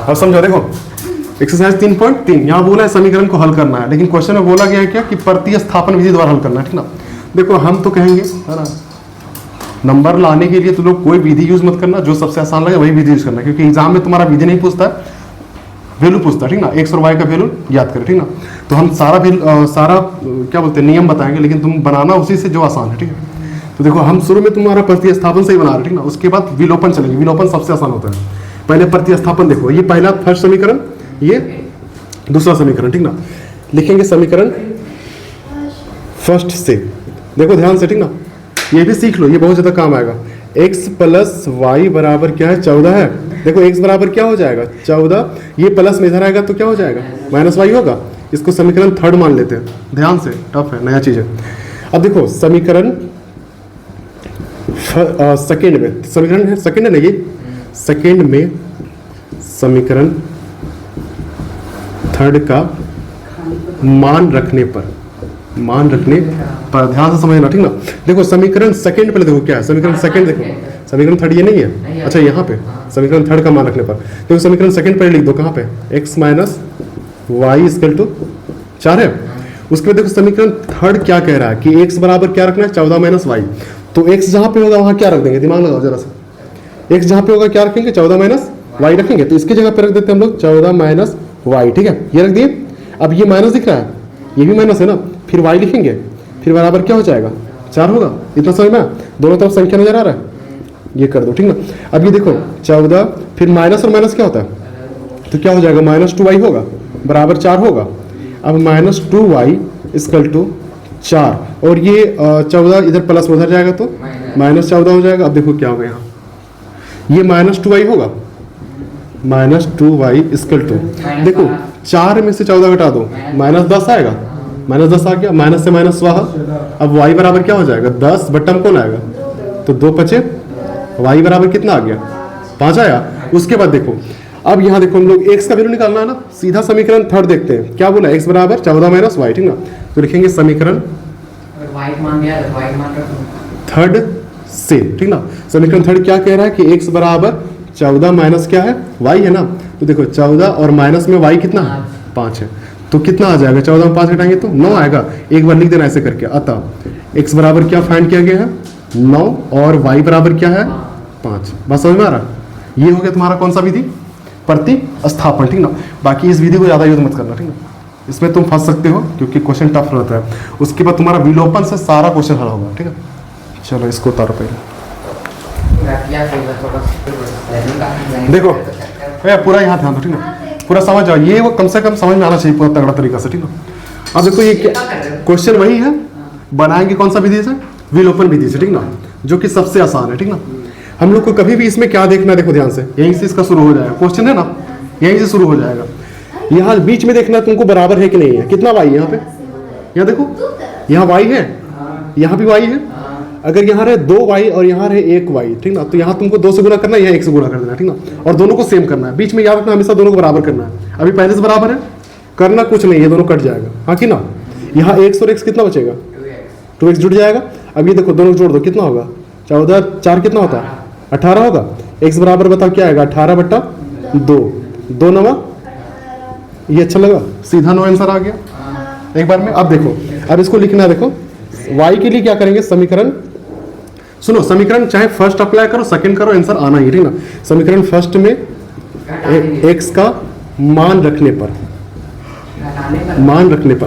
अब समझो, देखो एक्सरसाइज 3.3 यहाँ बोला है समीकरण को हल करना है, लेकिन क्वेश्चन में बोला गया है क्या कि प्रतिस्थापन विधि द्वारा हल करना है, ठीक ना। देखो हम तो कहेंगे है ना, नंबर लाने के लिए तो लोग कोई विधि यूज मत करना, जो सबसे आसान लगे वही विधि यूज करना, क्योंकि एग्जाम में तुम्हारा विधि नहीं पूछता है, वैल्यू पूछता है, ठीक ना। एक्स और वाई का वैल्यू याद करें, ठीक ना। तो हम सारा क्या बोलते हैं नियम बताएंगे, लेकिन तुम बनाना उसी से जो आसान है, ठीक है। तो देखो हम शुरू में तुम्हारा प्रतिस्थापन से ही बना रहे हैं, ठीक ना। उसके बाद विलोपन चलेंगे, विलोपन सबसे आसान होता है। पहले प्रतिस्थापन देखो, ये पहला फर्स्ट समीकरण, ये दूसरा समीकरण, ठीक ना। लिखेंगे समीकरण फर्स्ट से, देखो ध्यान से, ठीक ना। ये भी सीख लो, ये बहुत ज्यादा काम आएगा। x प्लस वाई बराबर क्या है, 14 है। देखो x बराबर क्या हो जाएगा, 14, ये प्लस में इधर आएगा तो क्या हो जाएगा, माइनस वाई होगा। इसको समीकरण थर्ड मान लेते हैं, ध्यान से, टफ है, नया चीज है। अब देखो समीकरण सेकेंड में, समीकरण है सेकेंड है ना, ये सेकेंड में समीकरण थर्ड का मान रखने पर ध्यान से समझना, ठीक ना। देखो समीकरण सेकंड पहले देखो क्या है, समीकरण सेकंड देखो, समीकरण थर्ड ये नहीं है, अच्छा यहाँ पे समीकरण थर्ड का मान रखने पर देखो समीकरण सेकंड पहले लिख दो, कहाँ पे, x minus y equal to 4 है। उसके बाद देखो समीकरण थर्ड क्या कह रहा है कि x बराबर क्या रखना है, 14 माइनस वाई। तो x जहाँ पे होगा वहाँ क्या रख देंगे, दिमाग लगाओ जरा सा, x जहाँ पे होगा क्या रखेंगे, 14 माइनस वाई रखेंगे। तो इसकी जगह पे रख देते हैं हम लोग 14 माइनस वाई, ठीक है, ये रख दिए। अब ये माइनस दिख रहा है, ये भी माइनस है ना, फिर y लिखेंगे, फिर बराबर क्या हो जाएगा, 4 होगा। इतना समझ में, दोनों तरफ संख्या नजर आ रहा है, ये कर दो, ठीक ना। अब ये देखो 14, फिर माइनस और माइनस क्या होता है, तो क्या हो जाएगा, माइनस 2y होगा, बराबर 4 होगा। अब माइनस 2y इक्वल टू 4, और ये 14 इधर प्लस में उधर जाएगा तो माइनस 14 हो जाएगा। अब देखो क्या होगा, यहाँ ये माइनस 2y होगा, माइनस 2y इक्वल टू, देखो 4 में से 14 घटा दो, माइनस 10 आएगा, माइनस 10 आ गया, माइनस से माइनस स्वाहा। अब y बराबर क्या हो जाएगा, 10 बट्टा में कौन आएगा, तो 2 बचे, y बराबर कितना आ गया, 5 आया। उसके बाद देखो, अब यहाँ देखो हम लोग x का वैल्यू निकालना है ना, सीधा समीकरण थर्ड देखते हैं, क्या बोला, x बराबर 14 माइनस वाई, ठीक ना। तो लिखेंगे समीकरण थर्ड से, ठीक ना। समीकरण थर्ड क्या कह रहा है कि x बराबर 14 माइनस क्या है, y है ना। तो देखो 14 और माइनस में y कितना, 5 है, तो कितना आ जाएगा, 14 में 5 घटाएंगे तो 9 आएगा। एक बार लिख देना ऐसे करके। अतः x बराबर क्या फाइंड किया गया है, 9, और y बराबर क्या है, 5। बस समझ में आ रहा, ये हो गया तुम्हारा कौन सा विधि, प्रतिस्थापन, ठीक ना। बाकी इस विधि को ज्यादा यूज मत करना, ठीक ना, इसमें तुम फंस सकते हो क्योंकि क्वेश्चन टफ रहता है। उसके बाद तुम्हारा विलोपन से सारा क्वेश्चन हल होगा, ठीक है। चलो इसको उतारो पहले, देखो पूरा यहाँ ध्यान दो, ठीक ना, पूरा समझ जाओ, ये वो कम से कम समझ में आना चाहिए पूरा तगड़ा तरीका से, ठीक ना। अब देखो ये क्वेश्चन वही है, बनाएंगे कौन सा विधि से, विलोपन विधि से, ठीक ना, जो कि सबसे आसान है, ठीक ना। हम लोग को कभी भी इसमें क्या देखना है, देखो ध्यान से, यहीं से इसका शुरू हो जाएगा, क्वेश्चन है ना, यहीं से शुरू हो जाएगा। यहाँ बीच में देखना तुमको बराबर है कि नहीं है, कितना वाई यहाँ पे, यहाँ देखो, यहाँ वाई है, यहाँ भी वाई है। अगर यहाँ रहे 2 वाई और यहाँ रहे 1 वाई, ठीक ना, तो यहाँ तुमको 2 से गुना करना है, यहाँ 1 से गुना कर देना, ठीक ना, और दोनों को सेम करना है। बीच में याद रखना हमेशा दोनों को बराबर करना है। अभी पहले से बराबर है, करना कुछ नहीं, ये दोनों कट जाएगा, हाँ कि ना। यहाँ x और x कितना बचेगा, 2x जुड़ जाएगा। अब ये देखो दोनों जोड़ दो, कितना होगा, 14 4 कितना होता है, 18 होगा। x बराबर बताओ क्या आएगा, 18 बट्टा 2, 2 9, ये अच्छा लगा, सीधा 9 आंसर आ गया एक बार में। अब देखो, अब इसको लिखना है, देखो y के लिए क्या करेंगे, समीकरण सुनो, समीकरण चाहे फर्स्ट अप्लाई करो सेकंड करो, आंसर आना ही, ठीक ना। समीकरण फर्स्ट में x का मान रखने पर,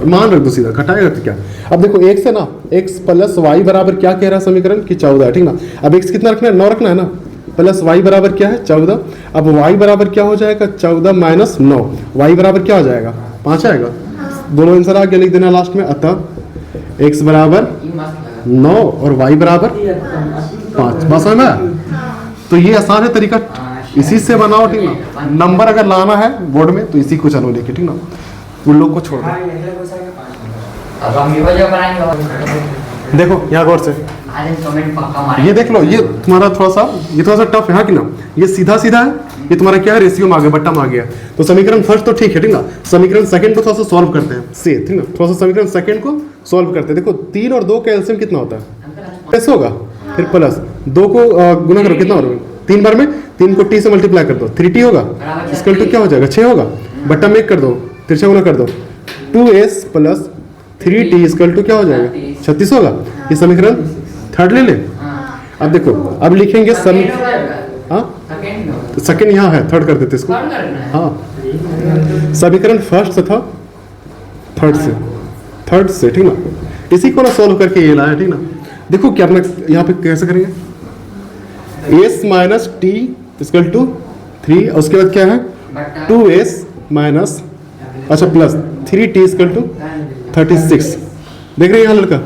मान रख दो सीधा, घटाएगा तो क्या। अब देखो x है ना, x प्लस वाई बराबर क्या कह रहा है समीकरण कि 14 है, ठीक ना। अब x कितना रखना है, 9 रखना है ना, प्लस y बराबर क्या है, 14। अब y बराबर क्या हो जाएगा, 14 माइनस 9, y बराबर क्या हो जाएगा, 5 आएगा। दोनों आंसर आगे लिख देना लास्ट में। अतः x बराबर 9 और y बराबर 5, बस समझ में। तो ये आसान है तरीका, इसी से बनाओ, ठीक ना। नंबर अगर लाना है बोर्ड में तो इसी को चलो लेके, ठीक ना, उन लोग को छोड़ दो। देखो यहाँ गौर से, ये देख लो, ये तुम्हारा थोड़ा सा टफ है, हाँ कि ना। ये सीधा सीधा है, ये तुम्हारा क्या है, रेशियो में आ गया, बट्टा में आ गया। तो समीकरण फर्स्ट तो ठीक है, ठीक ना। समीकरण सेकंड को थोड़ा सा सॉल्व करते हैं से, ठीक ना, थोड़ा सा समीकरण सेकंड को सॉल्व करते हैं। देखो 3 और 2 का एलसीएम कितना होता है, कैसे होगा, फिर प्लस 2 को गुना करो, कितना होगा, 3 बार में 3 को t से मल्टीप्लाई कर दो, 3t होगा, इसका टू क्या हो जाएगा 6 होगा, बट्टा में 1 कर दो, तिरछा गुना कर दो, 2s प्लस 3t इसका टू क्या हो जाएगा 36 होगा। ये समीकरण थर्ड ले ले। अब देखो अब लिखेंगे तो सेकंड यहाँ है, थर्ड कर देते इसको। हाँ समीकरण फर्स्ट तथा थर्ड से ठीक ना, इसी को ना सोल्व करके ये लाया ठीक ना। देखो क्या अपना यहाँ पे कैसे करेंगे, s minus T equal to 3 और उसके बाद क्या है 2s माइनस अच्छा प्लस 3t इक्वल टू 36। देख रहे हैं यहाँ लड़का,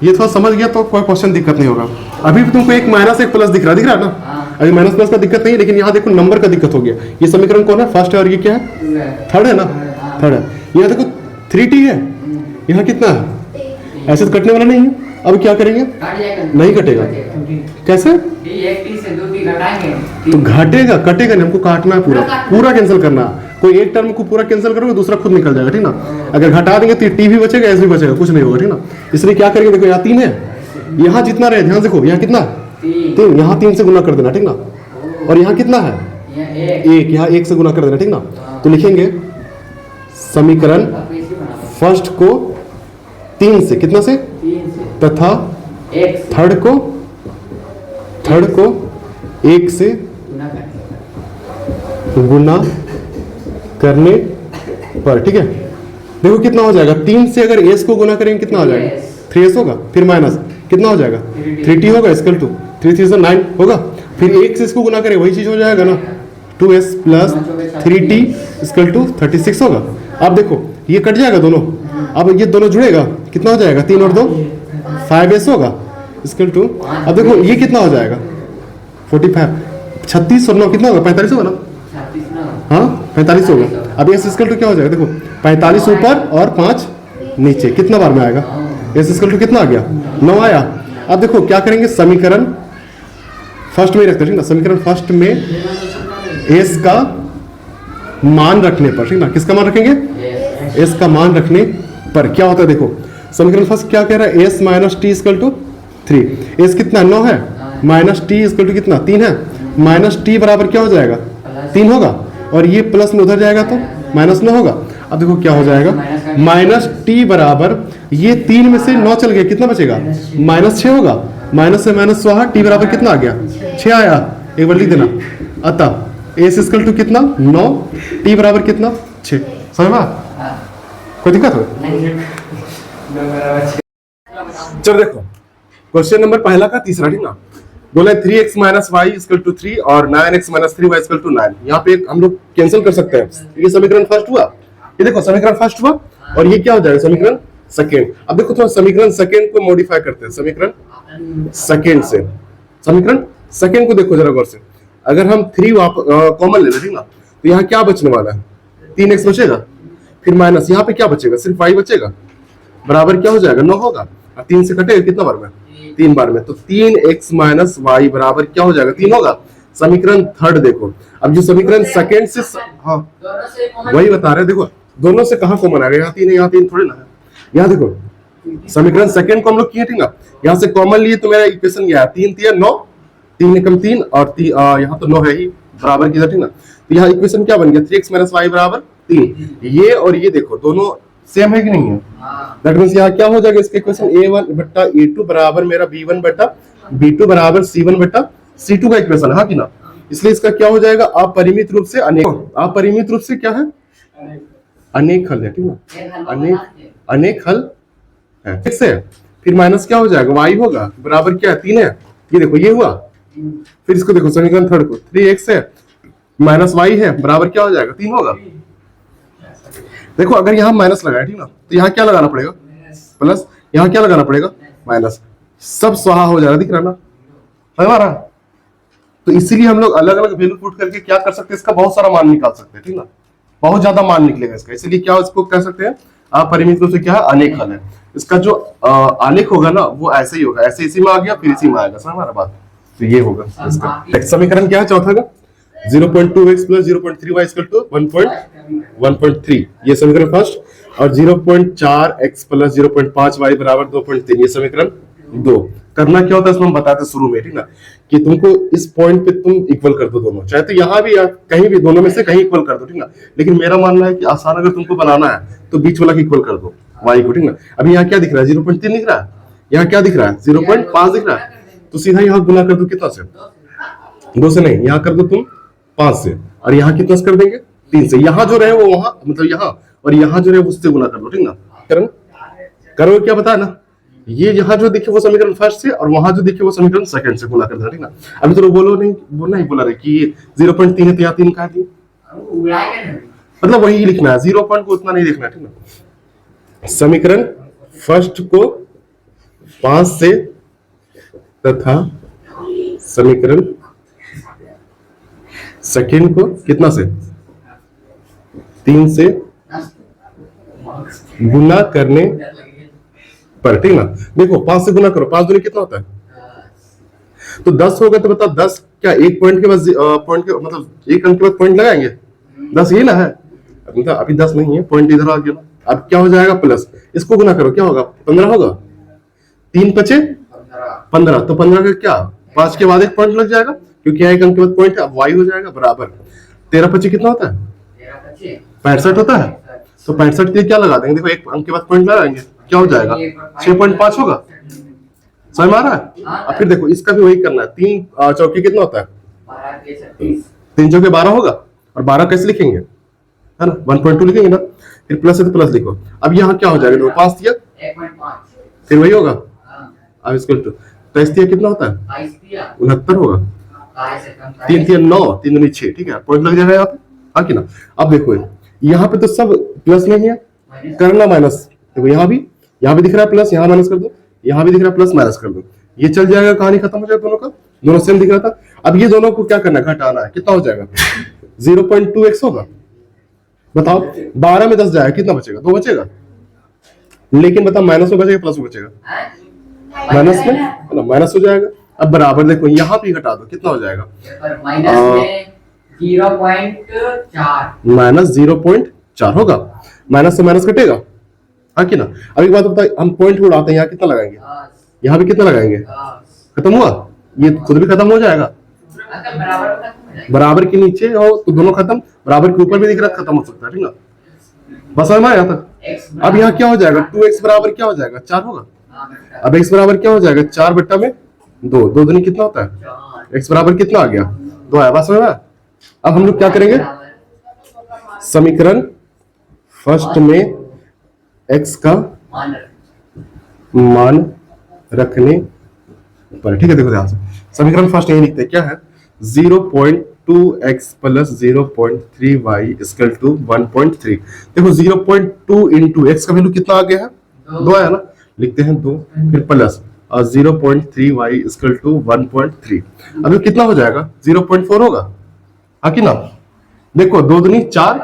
ये थोड़ा समझ गया तो कोई क्वेश्चन दिक्कत नहीं होगा। अभी भी तुमको एक माइनस एक प्लस दिख रहा है ना, अभी माइनस प्लस का दिक्कत नहीं, लेकिन यहाँ देखो नंबर का दिक्कत हो गया। ये समीकरण कौन है फर्स्ट है और ये क्या है थर्ड है ना, थर्ड है। यहाँ देखो 3t है, यहाँ कितना है, ऐसे तो कटने वाला नहीं है। अब क्या करेंगे, नहीं कटेगा, कैसे तो घटेगा, कटेगा नहीं, हमको काटना है पूरा कैंसिल करना। कोई एक टर्म को पूरा कैंसिल करोगे दूसरा खुद निकल जाएगा ठीक ना। अगर घटा देंगे तो टी भी बचेगा, एस भी बचेगा, कुछ नहीं होगा ठीक ना। इसलिए क्या करेंगे, देखो यहाँ 3 है, यहाँ जितना रहे ध्यान देखो, यहाँ कितना 3, यहाँ 3 से गुना कर देना ठीक ना। और यहाँ कितना है 1, यहाँ 1 से गुना कर देना ठीक ना। तो लिखेंगे समीकरण फर्स्ट को 3 से, कितना से तथा थर्ड को 1 से गुना करने पर ठीक है। देखो कितना हो जाएगा, 3 से अगर s को गुना करेंगे कितना हो जाएगा 3s होगा, फिर माइनस कितना हो जाएगा 3t होगा इक्वल टू 3 3 9 होगा, फिर 1 से इसको गुना करें वही चीज हो जाएगा ना 2s plus 3t equal to 36 होगा। अब देखो ये कट जाएगा दोनों, अब ये दोनों जुड़ेगा, कितना हो जाएगा 3 और 2 5s होगा इक्वल टू, अब देखो ये कितना हो जाएगा 45, 36 और 9 कितना होगा 45 होगा ना, हाँ 45 होगा। अब एस इक्वल टू क्या हो जाएगा, देखो 45 ऊपर और 5 नीचे, कितना बार में आएगा, एस इक्वल टू कितना आ गया 9 आया। अब देखो क्या करेंगे, समीकरण फर्स्ट में ही रखते हैं ठीक ना, समीकरण फर्स्ट में एस का मान रखने पर ठीक ना, किसका मान रखेंगे एस का मान रखने पर क्या होता है। देखो समीकरण फर्स्ट क्या कह रहा है, S minus T equal to 3, S कितना 9 है, माइनस टी इक्वल टू कितना 3 है, माइनस टी बराबर क्या हो जाएगा 3 होगा, और ये प्लस में उधर जाएगा तो माइनस 9 होगा। अब देखो क्या हो जाएगा, माइनस टी बराबर ये 3 में से 9 चल गया, कितना बचेगा माइनस 6 होगा, माइनस से माइनस हुआ, टी बराबर कितना आ गया 6 आया, एक बार लिख देना। अतः एस इक्वल टू कितना 9, टी बराबर कितना 6, समझ में कोई दिक्कत हो। चलो देखो क्वेश्चन नंबर पहला का तीसरा ठीक ना, बोला 3x minus y equal to 3 और 9x minus 3y equal to 9। यहाँ पे हम लोग कैंसिल कर सकते हैं, ये समीकरण फर्स्ट हुआ, ये देखो समीकरण फर्स्ट हुआ, और ये क्या हो जाएगा समीकरण सेकेंड। अब देखो थोड़ा समीकरण सेकेंड को मॉडिफाई करते हैं, समीकरण सेकेंड से, समीकरण सेकेंड को देखो जरा गौर से। अगर हम 3 कॉमन ले लें ठीक ना, तो यहाँ क्या बचने वाला है 3x बचेगा, फिर माइनस यहाँ पे क्या बचेगा सिर्फ y बचेगा, बराबर क्या हो जाएगा 9 होगा, और 3 से कटेगा कितना बार में 3 बार में, तो 3x माइनस वाई बराबर क्या हो जाएगा 3 होगा। समीकरण थर्ड देखो, अब जो समीकरण सेकेंड से हाँ वही बता रहे, देखो दोनों से कहाँ कॉमन आ गया, यहाँ 3 है, यहाँ 3 थोड़े ना है। यहाँ देखो समीकरण सेकेंड को हम लोग किए ठीक ना, यहाँ से कॉमन लिए तो मेरा इक्वेशन गया 3 3 9, 3 एकम 3 और यहाँ तो 9 है ही बराबर किधर ठीक ना, तो यहाँ इक्वेशन क्या बन गया 3x माइनस वाई बराबर 3। ये और ये देखो दोनों सेम है कि नहीं है, दैट मींस यहाँ क्या हो जाएगा इसका इक्वेशन a1 बट्टा a2 बराबर मेरा b1 बट्टा b2 बराबर c1 बट्टा c2 का इक्वेशन है, हाँ कि ना। इसलिए इसका क्या हो जाएगा अपरिमित रूप से अनेक, अपरिमित रूप से क्या है अनेक हल है ठीक ना, अनेक हल है ठीक से। फिर माइनस क्या हो जाएगा y होगा बराबर क्या है 3 है, ये देखो ये हुआ। फिर इसको देखो समीकरण थर्ड को 3x है माइनस y है बराबर क्या हो जाएगा 3 होगा। देखो अगर यहाँ माइनस लगाए ठीक ना, तो यहाँ क्या लगाना पड़ेगा प्लस, यहाँ क्या लगाना पड़ेगा माइनस, सब स्वाहा हो जाएगा, दिख रहा ना हमारा। तो इसीलिए हम लोग अलग अलग वैल्यू पुट करके क्या कर सकते हैं, इसका बहुत सारा मान निकाल सकते हैं ठीक ना, बहुत ज्यादा मान निकलेगा इसका। इसलिए क्या इसको कह सकते हैं अपरिमित रूप से क्या है अनेक हल है। इसका जो आलेख होगा ना वो ऐसे ही होगा, ऐसे इसी में आ गया फिर इसी में आएगा, समझ हमारा बात। तो ये होगा इसका समीकरण क्या है चौथा का 0.2x plus 0.3y equal to 1.13, ये समीकरण फर्स्ट, और 0.4x प्लस 0.5y बराबर 2.3, ये समीकरण 2। करना क्या होता है इसमें हम बताते शुरू में, ठीक ना, कि तुमको इस पॉइंट पे तुम इक्वल कर दो दोनों, चाहे तो यहाँ भी या कहीं भी, दोनों में से कहीं इक्वल कर दो, ठीक ना। लेकिन मेरा मानना है कि आसान अगर तुमको बनाना है तो बीच वाला इक्वल कर दो y को, ठीक ना। अभी यहाँ क्या दिख रहा है 0.3 दिख रहा है, यहाँ क्या दिख रहा है 0.5 दिख रहा है, तो सीधा यहाँ गुना कर दो कितना से, 2 से नहीं, यहाँ कर दो तुम 5 से, और यहाँ कितना कर देंगे 3 से। यहाँ जो रहे वो वहां, मतलब यहाँ, और यहाँ जो रहे उससे गुना कर दो, ठीक ना। करो करो क्या बता ना, ये यहाँ जो दिखे वो समीकरण फर्स्ट से, और वहां जो दिखे वो समीकरण सेकंड से गुना कर देना, ठीक ना। अभी तो बोलो नहीं, बोलना ही बोला रहे कि 0.3 है तो यहाँ 3 कहा थी, मतलब वही लिखना है, 0 पॉइंट को उतना नहीं लिखना, ठीक ना। समीकरण फर्स्ट को 5 से तथा समीकरण सेकंड को कितना से, 3 से गुना करने पर, ठीक ना। देखो 5 से गुना करो, 5 दूनी कितना होता है, तो 10 होगा, तो बता 10 क्या एक पॉइंट के बाद पॉइंट के मतलब एक अंक के बाद पॉइंट लगाएंगे, 10 ये ना है, मतलब अभी 10 नहीं है, पॉइंट इधर आ गया। अब क्या हो जाएगा प्लस, इसको गुना करो क्या होगा 15 होगा, 3 पचे 15, तो 15 का क्या 5 के बाद एक पॉइंट लग जाएगा, क्योंकि यहाँ एक अंक के बाद पॉइंट है, अब y हो जाएगा बराबर 13 पचे कितना होता है 65 होता है, तो 65 के लिए क्या लगा देंगे, देखो एक अंक के बाद पॉइंट लगाएंगे, क्या हो जाएगा 6.5 होगा, समझ में आ रहा है। अब फिर देखो इसका भी वही करना है, 3 चौके कितना होता है 3 चौके 12 होगा, और 12 कैसे लिखेंगे, है ना 1.2 लिखेंगे ना, फिर प्लस है तो प्लस लिखो। अब यहाँ क्या हो जाएगा, देखो 5 दिया फिर वही होगा, अब इसको तो इस दिया कितना होता है 69 होगा, 3 3 9 3 दूनी 6, ठीक है, पॉइंट लग जाएगा यहाँ पे, हाँ कि ना। अब देखो यहाँ पे तो सब प्लस नहीं है, करना माइनस, देखो यहाँ भी दिख रहा है प्लस, यहाँ माइनस कर दो, यहाँ भी दिख रहा है प्लस, माइनस कर दो, ये चल जाएगा, कहानी खत्म हो जाएगा दोनों का, दोनों सेम दिख रहा था। अब ये दोनों को क्या करना है, घटाना है, कितना हो जाएगा 0.2x होगा, बताओ 12 में 10 जाएगा, कितना बचेगा 2 बचेगा, लेकिन बताओ माइनस में बचेगा प्लस में बचेगा, माइनस में माइनस हो जाएगा। अब बराबर देखो यहाँ भी घटा दो, कितना हो जाएगा माइनस 0.4 होगा, माइनस से माइनस कटेगा, हाँ कि ना। अब एक बात बताइए, हम पॉइंट को उड़ाते हैं, यहाँ कितना लगाएंगे, यहाँ भी कितना लगाएंगे, खत्म हुआ, ये खुद भी खत्म हो जाएगा, बराबर के नीचे हो तो दोनों खत्म, बराबर के ऊपर भी दिख रहा है, खत्म हो सकता है, ठीक ना, बस समझ में आया तक। अब यहाँ क्या हो जाएगा 2x बराबर क्या हो जाएगा 4 होगा, अब x बराबर क्या हो जाएगा 4 बट्टा में 2, 2 दूनी कितना होता है, x बराबर कितना आ गया 2 आया, बस समझ में। अब हम लोग क्या करेंगे, समीकरण फर्स्ट में x का मान रखने पर, ठीक है, देखो ध्यान से, समीकरण फर्स्ट यही लिखते हैं, क्या है 0.2x plus 0.3y equal to 1.3। देखो 0.2 इंटू एक्स का वैल्यू कितना आ गया है 2 आया ना, लिखते हैं 2 फिर प्लस और 0.3y इक्वल टू 1.3, अभी कितना हो जाएगा 0.4 होगा, हाँ कि ना। देखो 2 दूनी 4,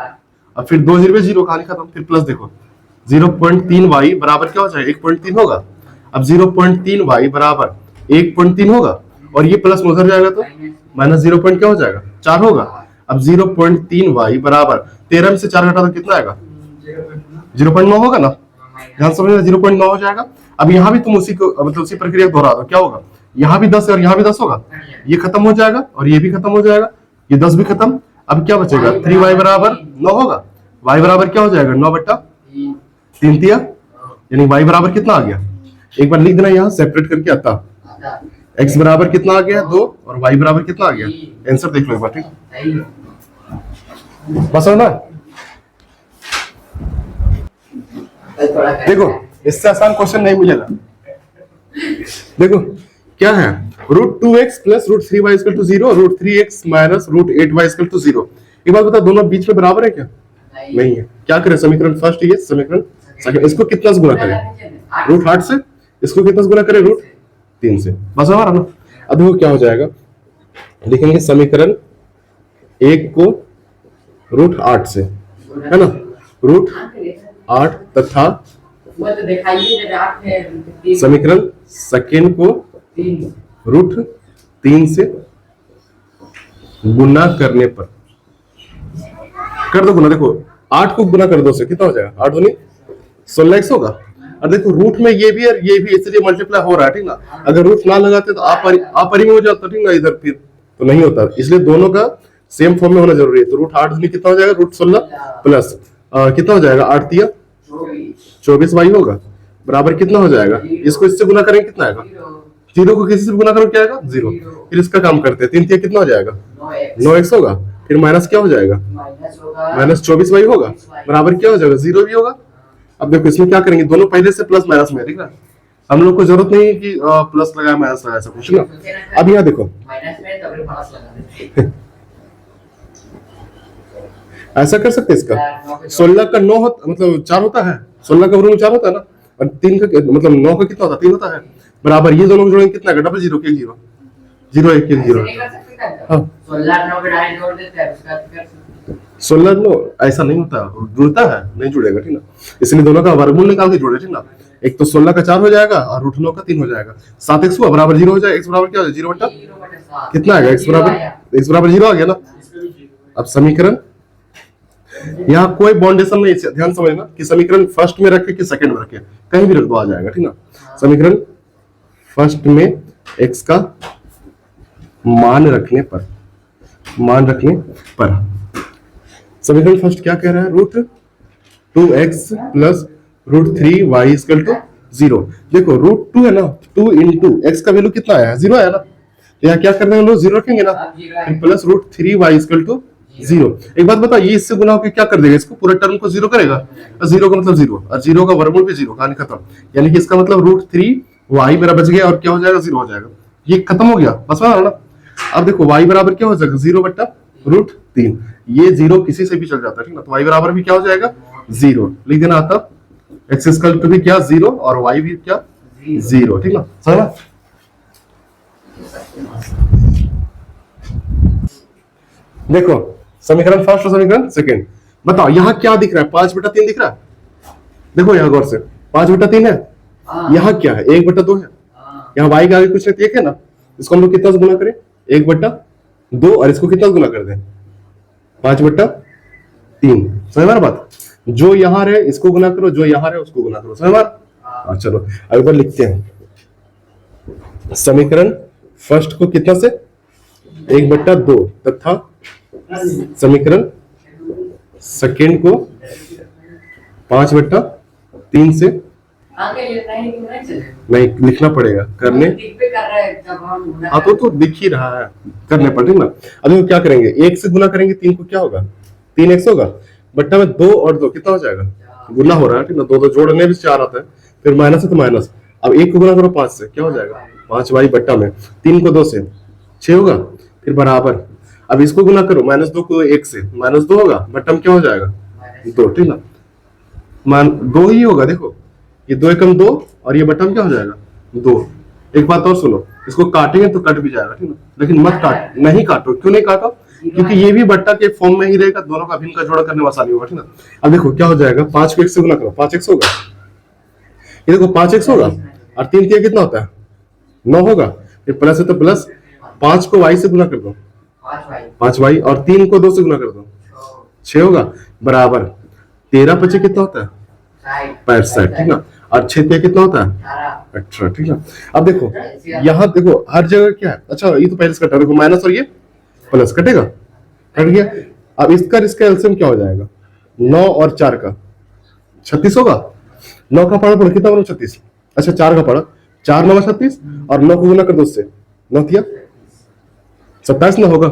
और फिर 2 0 0 कहानी खत्म, फिर प्लस देखो 0.3y बराबर क्या हो जाएगा 1.3 होगा, अब 0.3y बराबर 1.3 होगा, और ये प्लस में उधर जाएगा तो माइनस 0 क्या हो जाएगा 4 होगा। अब 0.3y बराबर 13 में से 4 घटा तो कितना आएगा 0.9 होगा ना, ध्यान समझना 0.9 हो जाएगा। अब यहाँ भी तुम उसी को मतलब उसी प्रक्रिया को दोहरा दो, क्या होगा यहाँ भी 10 है और यहाँ भी 10 होगा, ये खत्म हो जाएगा और ये भी खत्म हो जाएगा, ये 10 भी खत्म। अब क्या बचेगा 3y बराबर 9 होगा, y बराबर क्या हो जाएगा 9 बट्टा 3 दिया, यानी y बराबर कितना आ गया, एक बार लिख देना यहाँ सेपरेट करके आता, x बराबर कितना आ गया 2 और y बराबर कितना आ गया, आंसर देख लो एक बार, ठीक बस है ना। देखो इससे आसान क्वेश्चन नहीं मिलेगा, देखो क्या है √2x plus √3y equal to 0, √3x minus √8y equal to 0। एक बात बता, दोनों बीच में बराबर है क्या, नहीं है, क्या करें समीकरण फर्स्ट ये समीकरण सेकंड, इसको कितना से गुना करें √8 से, इसको कितना से गुना करें √3 से, बस हमारा ना। अब देखो क्या हो जाएगा, लिखेंगे समीकरण 1 को √8 से, है ना, √8 तथा समीकरण सेकंड को √3 से गुना करने पर, कर दो गुना, देखो 8 को गुना कर 2 से कितना हो जाएगा 8 दूनी 16x होगा, और देखो रूट में ये भी और ये भी इसलिए मल्टीप्लाई हो रहा है, ठीक ना। अगर रूट ना लगाते तो अपरिमेय हो जाता, ठीक ना, इधर फिर तो नहीं होता, इसलिए दोनों का सेम फॉर्म में होना जरूरी है। तो रूट 8 दूनी कितना हो जाएगा, रूट 16 प्लस कितना हो जाएगा, 8 तिया 24 वाई होगा, बराबर कितना हो जाएगा, इसको इससे गुना करेंगे कितना आएगा, 0 को किसी से गुना करो क्या आएगा 0। फिर इसका काम करते हैं, 3 तिया कितना हो जाएगा 9x होगा, फिर माइनस क्या हो जाएगा माइनस 24 वाई होगा, बराबर क्या हो जाएगा 0 भी होगा। अब देखो इसमें क्या करेंगे, दोनों पहले से प्लस माइनस में, ठीक है, हम लोग को जरूरत नहीं है कि प्लस लगाया माइनस लगाया सब कुछ ना। अब यहाँ देखो ऐसा कर सकते इसका 16 का 9 मतलब 4 होता है, 16 का वर्ग 4 होता है ना, और 3 का मतलब 9 का कितना होता है 3 होता है, बराबर ये दोनों जोड़ेंगे कितना का, डबल 0 के 0 0 1 के 0। हाँ 16 9 ऐसा नहीं होता, जुड़ता है नहीं जुड़ेगा, ठीक ना, इसलिए दोनों का वर्गमूल निकाल के जोड़े, ठीक ना। एक तो 16 का 4 हो जाएगा और रूट 9 का 3 हो जाएगा, 7x हुआ बराबर 0 हो जाएगा, x बराबर क्या हो जाएगा 0 बटा कितना आएगा, x बराबर 0 आ गया ना। अब समीकरण यहाँ कोई बाउंडेशन नहीं, ध्यान समझना कि समीकरण फर्स्ट में रखे कि सेकंड में रखे, कहीं भी रख दो आ जाएगा, ठीक ना। समीकरण फर्स्ट में x का मान रखने पर समीकरण फर्स्ट क्या कह रहा है, root 2x plus root 3y equal to 0। देखो रूट 2 है ना, 2 इंटू x का वैल्यू कितना आया 0 आया ना, तो यहाँ क्या करना है हम लोग 0 रखेंगे ना, फिर plus root 3y equal to 0। एक बात बताओ, ये इससे गुना होकर क्या कर देगा, इसको पूरा टर्म को 0 करेगा, 0 का मतलब 0 और 0 का वर्गमूल भी 0, कहानी खत्म। यानी कि इसका मतलब रूट 3y मेरा बच गया और क्या हो जाएगा 0 हो जाएगा, ये खत्म हो गया बस ना। अब देखो y बराबर क्या हो जाएगा 0 बट्टा रूट 3, ये 0 किसी से भी चल जाता है, ठीक ना, तो y बराबर भी क्या हो जाएगा 0, लिख देना आता x इक्वल टू भी क्या 0 और y भी क्या 0, ठीक ना, समझा। देखो समीकरण फर्स्ट और समीकरण सेकंड, बताओ यहाँ क्या दिख रहा है, 5/3 दिख रहा है, देखो यहाँ गौर से 5/3 है, यहाँ क्या है 1/2 है, यहाँ y के आगे कुछ नहीं, एक है ना, इसको हम लोग कितना से गुना करें 1/2 और इसको कितना से गुना कर दें 5/3, समझ में बात, जो यहाँ रहे इसको गुना करो, जो यहाँ रहे उसको गुना करो, समझ में। चलो अब एक बार लिखते हैं, समीकरण फर्स्ट को कितना से 1/2 तथा समीकरण सेकेंड को 5/3 से नहीं लिखना पड़ेगा, करने हाँ तो दिख ही रहा है, करने पड़ेगा ना। अब क्या करेंगे 1 से गुना करेंगे 3 को क्या होगा 3x होगा, बट्टा में 2 और 2 कितना हो जाएगा, गुना हो रहा है, ठीक ना, 2 जोड़ने भी 4 आता है, फिर माइनस है तो माइनस, अब 1 को गुना करो 5 से क्या हो जाएगा 5y बट्टा में 3 को 2 से 6 होगा, फिर बराबर अब इसको गुना करो -2 को 1 से -2 होगा, बट्टा में क्या हो जाएगा 2, ठीक ना, मान 2 ही होगा, देखो ये 2 एकम 2 और ये बट्टा में क्या हो जाएगा 2। एक बात और सुनो, इसको काटेंगे तो कट भी जाएगा, ठीक ना, लेकिन मत काट, नहीं काटो, क्यों नहीं काटो, क्योंकि ये भी बट्टा के फॉर्म में ही रहेगा, दोनों का भिन्न का जोड़ा करने में आसानी होगा, ठीक ना। अब देखो क्या हो जाएगा 5 को 1 से गुना करो 5x होगा, ये देखो 5x होगा और 3 3 कितना होता है 9 होगा, फिर प्लस है तो प्लस, 5 को y से गुना कर दो 5y और 3 को 2 से गुना कर दो 6 होगा, बराबर 13 5 कितना होता है 65, ठीक ना, और 6 कितना होता है 18, ठीक है। अब देखो यहाँ देखो हर जगह क्या है, अच्छा ये तो पहले से कटा, देखो माइनस और ये प्लस कटेगा, कट गया। अब इसका एलसीएम क्या हो जाएगा 9 और 4 का 36 होगा, 9 का पढ़ा कितना बना 36, अच्छा 4 का पढ़ा 4 9 36 और 9 को गुना कर दो उससे 9 किया 27 ना होगा,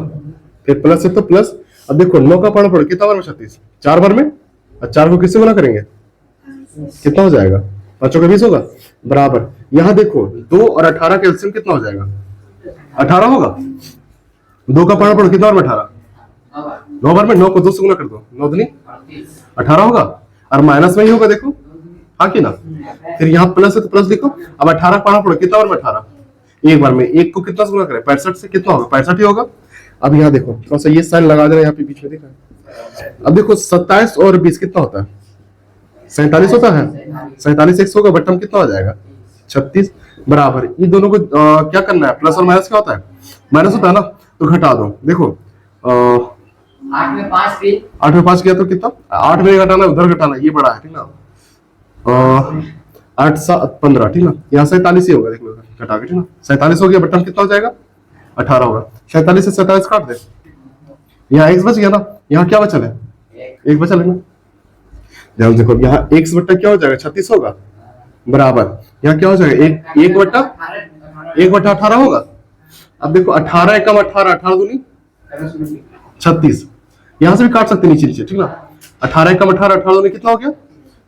फिर प्लस है तो प्लस। अब देखो 9 का पढ़ा कितना बार में 36 4 बार में, और 4 को किससे गुना करेंगे कितना हो जाएगा 5 का 20 होगा, बराबर यहाँ देखो 2 और 18 का एलसीएम कितना हो जाएगा 18 होगा, 2 का पढ़ा कितना बार में 18 9 बार में, 9 को 2 से गुना कर दो 9 दूनी 18 होगा, और माइनस में ही होगा देखो, हाँ कि ना, फिर यहाँ प्लस है तो प्लस लिखो। अब 18 पढ़ा कितना बार में 18 एक बार में, 1 को कितना से गुना करें 65 से, कितना होगा 65 ही होगा। अब यहाँ देखो थोड़ा सा ये साइन लगा देना यहाँ पे बीच में, देखा। अब देखो 27 और 20 कितना होता है 47 होता है, 47 x होगा, बट्टम कितना हो जाएगा 36, बराबर ये दोनों को क्या करना है, प्लस और माइनस क्या होता है माइनस होता है ना, तो घटा दो। देखो 8 में 5 किया तो कितना 8 में घटाना उधर घटाना, ये बड़ा है, ठीक ना, 8 7 15, ठीक ना। यहाँ 47 ही होगा, देख लो घटा के, ठीक ना। 47 हो गया, बटन कितना हो जाएगा 18 होगा। 47 से 47 काट दे, यहाँ x बच गया ना, यहाँ क्या बचल है, एक बचल है ना। ध्यान देखो, यहाँ x बट्टा क्या हो जाएगा 36 होगा, बराबर यहाँ क्या हो जाएगा एक बट्टा 18 होगा। अब देखो 18 एकम 18, 18 दूनी 36, यहाँ से भी काट सकते नीचे नीचे, ठीक ना। 18 एकम 18, 18 दूनी कितना हो गया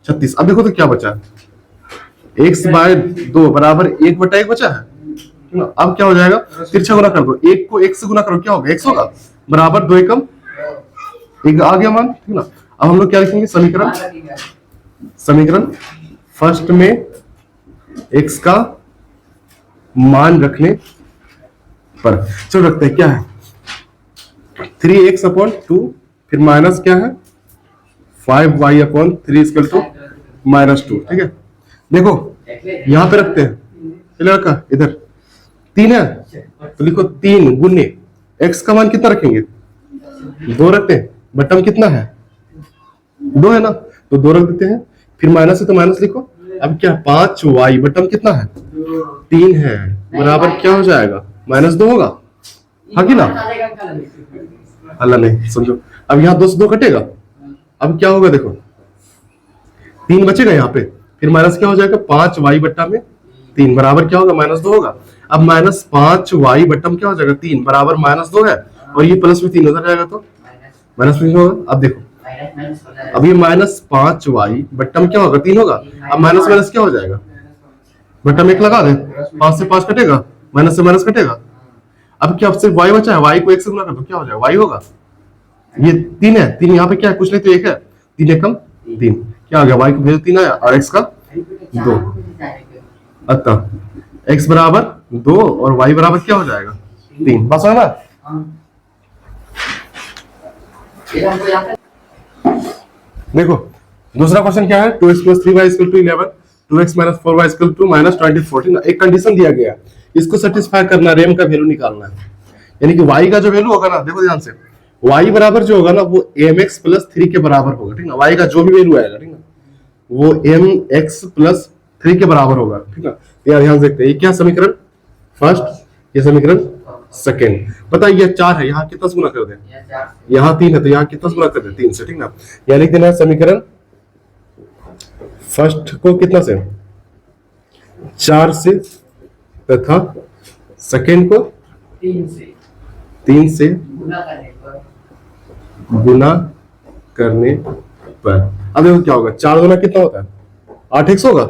36। अब देखो तो क्या बचा, x/2 बराबर 1 बट्टा 1 बचा है, ठीक ना। अब क्या हो जाएगा, तिरछा गुना कर दो, 1 को 1 से गुना करो, क्या होगा x होगा, बराबर 2 एकम 1 आ गया मान, ठीक ना। अब हम लोग क्या लिखेंगे, समीकरण फर्स्ट में x का मान रखने पर, चलो रखते हैं, क्या है 3x/2, फिर माइनस क्या है 5y/3 -2, ठीक है। देखो यहां पे रखते हैं, लड़का इधर 3 है तो लिखो 3 गुने x का मान कितना रखेंगे 2 रखते हैं, बटन कितना है 2 है ना, तो 2 रख देते हैं, फिर माइनस है तो माइनस लिखो। अब क्या 5y, बटन कितना है 3 है, बराबर क्या हो जाएगा -2 होगा, हाँ कि ना। अल्लाह नहीं समझो, अब यहाँ 2 से 2 कटेगा, अब क्या होगा देखो 3 बचेगा यहाँ पे, फिर माइनस क्या हो जाएगा 5y बट्टा में 3 बराबर क्या होगा -2 होगा। अब -5y बट्टा क्या हो जाएगा 3 बराबर -2 है, और ये प्लस में 3 उधर जाएगा तो माइनस में होगा। अब देखो अब ये -5y बट्टा में क्या होगा 3 होगा, अब माइनस माइनस क्या हो जाएगा, बट्टा में 1 लगा दे, 5 से 5 कटेगा, माइनस से माइनस कटेगा। अब क्या सिर्फ y बचा है, y को 1 से गुना कर दो, क्या हो जाएगा y होगा, ये 3 है, 3 यहाँ पे क्या है कुछ नहीं तो 1 है, 3 एकम 3, क्या आ गया y को भेजो 3 आया और x का 2, अतः x बराबर 2 और y बराबर क्या हो जाएगा 3, बस है ना। देखो दूसरा क्वेश्चन क्या है, 2x + 3y = 11, 2x - 4y = -24, एक कंडीशन दिया गया, इसको सेटिस्फाई करना, रेम का वैल्यू निकालना है, यानी कि y का जो वैल्यू होगा ना, देखो ध्यान से y बराबर जो होगा ना वो mx + 3 के बराबर होगा, ठीक ना। y का जो भी वैल्यू आएगा, ठीक ना, वो mx + 3 के बराबर होगा, ठीक ना। यार ध्यान से देखते हैं, ये क्या समीकरण फर्स्ट, ये समीकरण सेकेंड, पता है ये 4 है, यहाँ कितना से गुना कर दे, यहाँ 3 है तो यहाँ कितना से गुना कर दे 3 से, ठीक ना। यहाँ लिख देना समीकरण फर्स्ट को कितना से 4 से तथा सेकेंड को 3 से गुना करने पर। अब देखो क्या होगा, 4 गुना कितना होता है 8x होगा,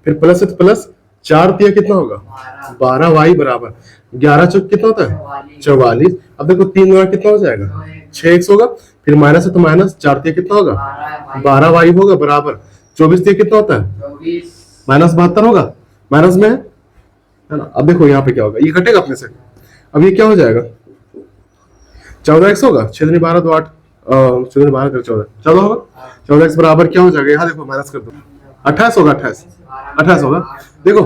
फिर प्लस है तो प्लस 4 तिया कितना होगा 12y बराबर 11 चौक कितना होता है 44। अब देखो 3 गुना कितना हो जाएगा 6x होगा, फिर माइनस है तो माइनस 4 तिया कितना होगा 12y होगा बराबर 24 तिया कितना होता है -72 होगा, माइनस में है ना। अब देखो यहाँ पे क्या होगा, ये कटेगा अपने से, अब ये क्या हो जाएगा 14x होगा, 6 दूनी 12 2 8, 6 दूनी 12 14 होगा, 14x बराबर क्या हो जाएगा, यहाँ देखो माइनस कर दो 28 होगा, 28 होगा। देखो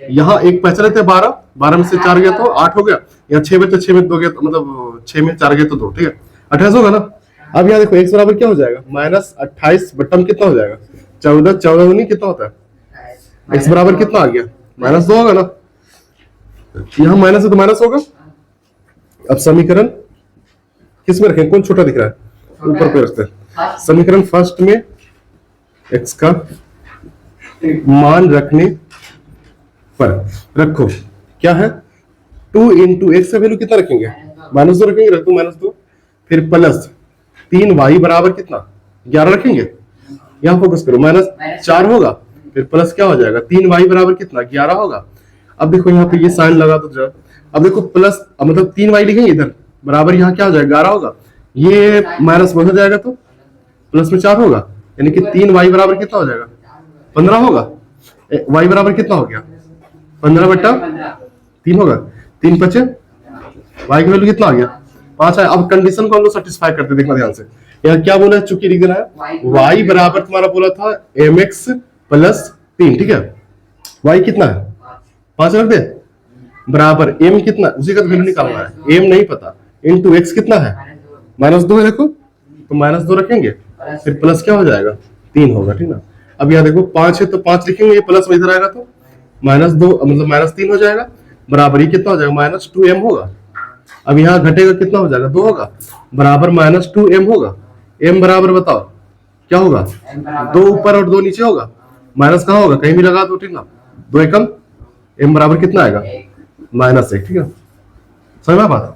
यहाँ एक पैसा लेते हैं 12 में से 4 गया तो 8 हो गया, यहाँ 6 में तो 6 में 2 गया तो मतलब 6 में 4 गया तो 2, ठीक है 28 होगा ना। अब यहाँ देखो x बराबर क्या हो जाएगा -28 बट्टा कितना हो जाएगा 14 दूनी कितना होता है, x बराबर कितना आ गया -2 होगा ना, यहाँ माइनस है तो माइनस होगा। अब समीकरण किस में रखें, कौन छोटा दिख रहा है, ऊपर पे रखते हैं। समीकरण फर्स्ट में x का मान रखने पर रखो, क्या है 2 × x का वैल्यू कितना रखेंगे -2 रखेंगे, रख दो -2, फिर प्लस 3y बराबर कितना 11 रखेंगे, यहाँ फोकस करो -4 होगा, फिर प्लस क्या हो जाएगा 3y बराबर कितना 11 होगा। अब देखो यहाँ पे ये साइन लगा दो जरा, अब देखो प्लस मतलब 3y लिखेंगे इधर बराबर यहाँ क्या हो जाएगा 11 होगा, ये माइनस बढ़ जाएगा तो प्लस में 4 होगा, यानी कि 3y बराबर कितना हो जाएगा 15 होगा, y बराबर कितना हो गया 15 बट्टा 3 होगा, 3 बचे y की वैल्यू कितना आ गया 5 है। अब कंडीशन को हम लोग सेटिस्फाई करते, देखना ध्यान से, यहाँ क्या बोला है, चूंकि लिख देना है y बराबर तुम्हारा बोला था mx + 3, ठीक है, y कितना है 5 रख दे बराबर m कितना, उसी का वैल्यू निकालना है, m नहीं पता, इनटू x कितना है -2 है, देखो तो -2 रखेंगे, फिर प्लस क्या हो जाएगा 3 होगा, ठीक ना। अब यहाँ देखो 5 है तो 5 लिखेंगे, ये प्लस में इधर आएगा तो -2 मतलब -3 हो जाएगा, बराबर ये कितना हो जाएगा -2m होगा। अब यहाँ घटेगा कितना हो जाएगा 2 होगा, बराबर -2m होगा। m बराबर बताओ क्या होगा, 2 ऊपर और 2 नीचे होगा, माइनस कहाँ होगा, कहीं भी लगा दो, ठीक ना। 2 एकम m बराबर कितना आएगा -1, ठीक है। समझ में बात।